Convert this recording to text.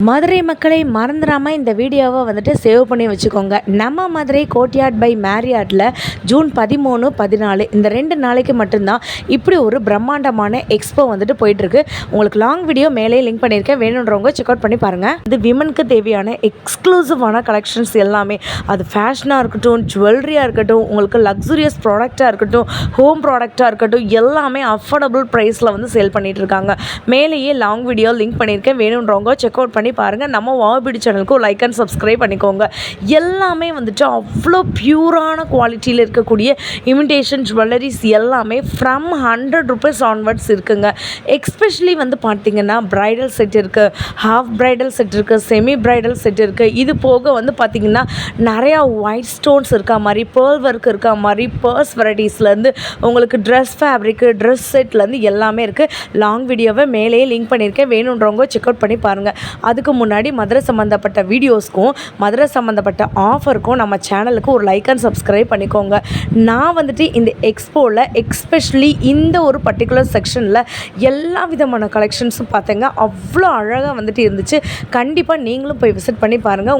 மதுரை மக்களை மறந்துடாமல் இந்த வீடியோவை வந்துட்டு சேவ் பண்ணி வச்சுக்கோங்க. நம்ம மதுரை கோட்யார்ட் பை மேரியாட்டில் ஜூன் 13, 14 இந்த 2 நாளைக்கு மட்டும்தான் இப்படி ஒரு பிரம்மாண்டமான எக்ஸ்போ வந்துட்டு போயிட்டுருக்கு. உங்களுக்கு லாங் வீடியோ மேலே லிங்க் பண்ணியிருக்கேன், வேணுன்றவங்க செக் அவுட் பண்ணி பாருங்கள். இது விமனுக்கு தேவையான எக்ஸ்க்ளூசிவான கலெக்ஷன்ஸ் எல்லாமே, அது ஃபேஷனாக இருக்கட்டும், ஜுவல்லரியாக இருக்கட்டும், உங்களுக்கு லக்ஸுரியஸ் ப்ராடக்டாக இருக்கட்டும், ஹோம் ப்ராடக்டாக இருக்கட்டும், எல்லாமே அஃபோர்டபுள் ப்ரைஸில் வந்து சேல் பண்ணிகிட்டு இருக்காங்க. மேலேயே லாங் வீடியோ லிங்க் பண்ணியிருக்கேன், வேணுன்றவங்க செக் அவுட் பண்ணி பாருங்கள். நம்ம வாபிடி சேனலுக்கு லைக் அண்ட் சப்ஸ்கிரைப் பண்ணிக்கோங்க. எல்லாமே வந்துட்டு அவ்வளோ பியூரான குவாலிட்டியில் இருக்கக்கூடிய இமிடேஷன் ஜுவல்லரிஸ் எல்லாமே ஃப்ரம் 100 rupees ஆன்வர்ட்ஸ் இருக்குங்க. எக்ஸ்பெஷலி வந்து பார்த்திங்கன்னா ப்ரைடல் செட் இருக்குது, ஹாஃப் ப்ரைடல் செட் இருக்குது, செமி ப்ரைடல் செட் இருக்குது. இது போக வந்து பார்த்திங்கன்னா நிறையா ஒயிட் ஸ்டோன்ஸ் இருக்கா மாதிரி, பேர்ல் ஒர்க் இருக்கா மாதிரி, பர்ஸ் வெரைட்டிஸ்லேருந்து உங்களுக்கு ட்ரெஸ் ஃபேப்ரிக்கு, ட்ரெஸ் செட்லேருந்து எல்லாமே இருக்குது. லாங் வீடியோவை மேலேயே லிங்க் பண்ணியிருக்கேன், வேணுன்றவங்க செக் அவுட் பண்ணி பாருங்கள். அதுக்கு முன்னாடி மதுரை சம்மந்தப்பட்ட வீடியோஸ்க்கும் மதுரை சம்மந்தப்பட்ட ஆஃபருக்கும் நம்ம சேனலுக்கு ஒரு லைக் அண்ட் சப்ஸ்கிரைப் பண்ணிக்கோங்க. நான் வந்துட்டு இந்த எக்ஸ்போவில் எக்ஸ்பெஷலி இந்த ஒரு பர்டிகுலர் செக்ஷனில் எல்லா விதமான கலெக்ஷன்ஸும் பார்த்தேங்க. அவ்வளோ அழகாக வந்துட்டு இருந்துச்சு. கண்டிப்பாக நீங்களும் போய் விசிட் பண்ணி பாருங்கள்.